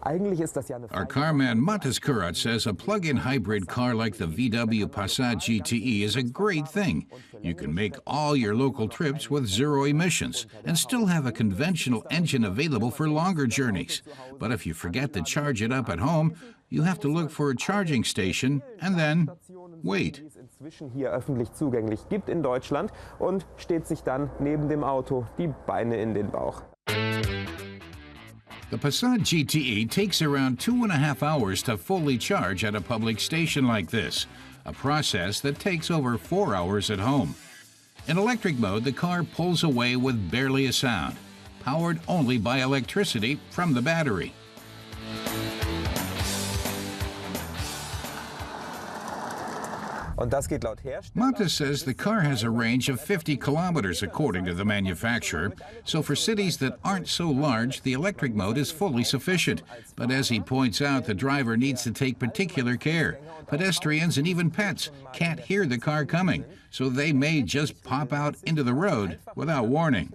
Our carman Matas Kurat says a plug-in hybrid car like the VW Passat GTE is a great thing. You can make all your local trips with zero emissions and still have a conventional engine available for longer journeys. But if you forget to charge it up at home, you have to look for a charging station and then wait. Hier öffentlich zugänglich gibt in Deutschland und steht sich dann neben dem Auto die Beine in den Bauch. The Passat GTE takes around 2.5 hours to fully charge at a public station like this, a process that takes over 4 hours at home. In electric mode, the car pulls away with barely a sound, powered only by electricity from the battery. Matas says the car has a range of 50 kilometers according to the manufacturer, so for cities that aren't so large, the electric mode is fully sufficient. But as he points out, the driver needs to take particular care. Pedestrians and even pets can't hear the car coming, so they may just pop out into the road without warning.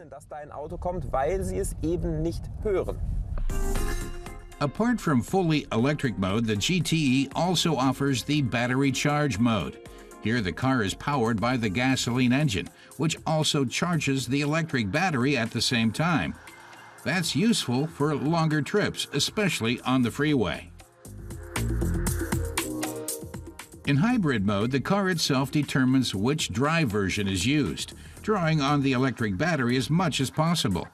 Apart from fully electric mode, the GTE also offers the battery charge mode. Here the car is powered by the gasoline engine, which also charges the electric battery at the same time. That's useful for longer trips, especially on the freeway. In hybrid mode, the car itself determines which drive version is used, drawing on the electric battery as much as possible.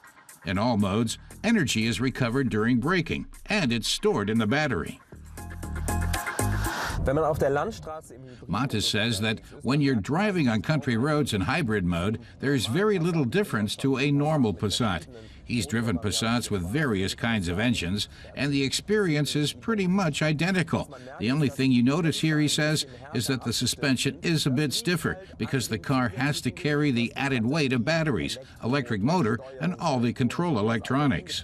In all modes, energy is recovered during braking, and it's stored in the battery. Matas says that when you're driving on country roads in hybrid mode, there's very little difference to a normal Passat. He's driven Passats with various kinds of engines, and the experience is pretty much identical. The only thing you notice here, he says, is that the suspension is a bit stiffer because the car has to carry the added weight of batteries, electric motor, and all the control electronics.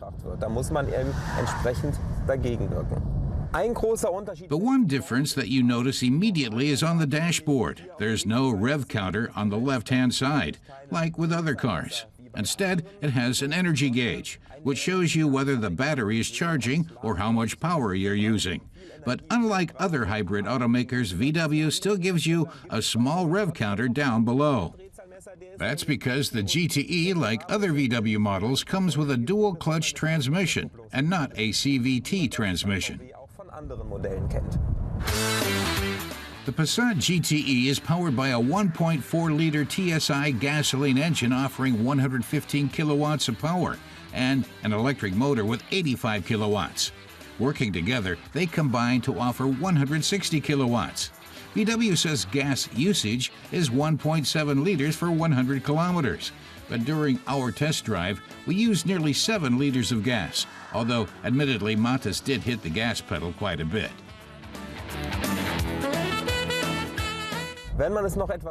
The one difference that you notice immediately is on the dashboard. There's no rev counter on the left-hand side, like with other cars. Instead, it has an energy gauge, which shows you whether the battery is charging or how much power you're using. But unlike other hybrid automakers, VW still gives you a small rev counter down below. That's because the GTE, like other VW models, comes with a dual-clutch transmission and not a CVT transmission. The Passat GTE is powered by a 1.4-liter TSI gasoline engine offering 115 kilowatts of power and an electric motor with 85 kilowatts. Working together, they combine to offer 160 kilowatts. VW says gas usage is 1.7 liters for 100 kilometers. But during our test drive, we used nearly 7 liters of gas, although admittedly Matas did hit the gas pedal quite a bit.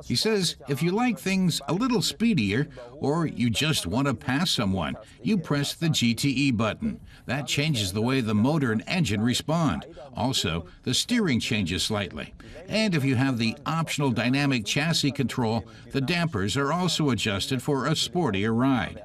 He says if you like things a little speedier or you just want to pass someone, you press the GTE button. That changes the way the motor and engine respond. Also, the steering changes slightly. And if you have the optional dynamic chassis control, the dampers are also adjusted for a sportier ride.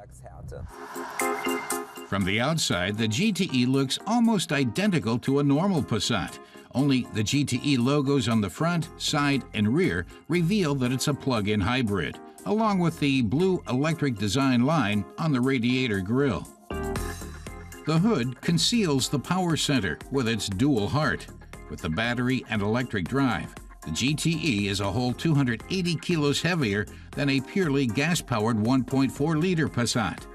From the outside, the GTE looks almost identical to a normal Passat. Only the GTE logos on the front, side, and rear reveal that it's a plug-in hybrid, along with the blue electric design line on the radiator grille. The hood conceals the power center with its dual heart. With the battery and electric drive, the GTE is a whole 280 kilos heavier than a purely gas-powered 1.4-liter Passat.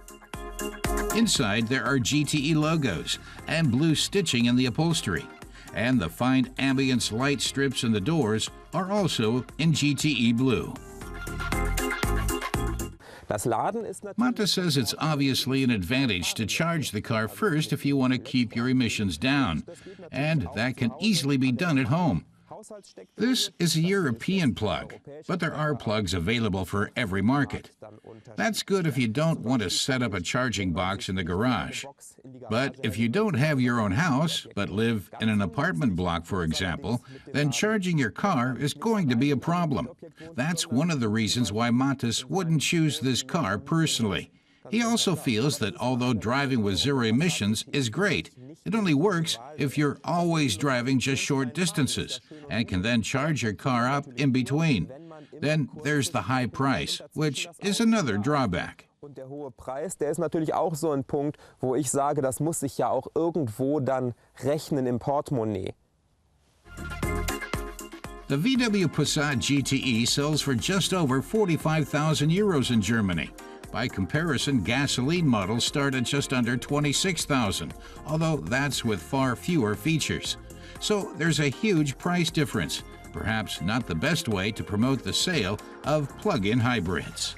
Inside, there are GTE logos and blue stitching in the upholstery. And the fine ambience light strips in the doors are also in GTE blue. Matas says it's obviously an advantage to charge the car first if you want to keep your emissions down, and that can easily be done at home. This is a European plug, but there are plugs available for every market. That's good if you don't want to set up a charging box in the garage. But if you don't have your own house, but live in an apartment block, for example, then charging your car is going to be a problem. That's one of the reasons why Matas wouldn't choose this car personally. He also feels that although driving with zero emissions is great, It only works if you're always driving just short distances and can then charge your car up in between. Then there's the high price, which is another drawback. Und der hohe Preis, der ist natürlich auch so ein Punkt, wo ich sage, das muss sich ja auch irgendwo dann rechnen im Portemonnaie. The VW Passat GTE sells for just over 45,000 euros in Germany. By comparison, gasoline models start at just under 26,000, although that's with far fewer features. So there's a huge price difference, perhaps not the best way to promote the sale of plug-in hybrids.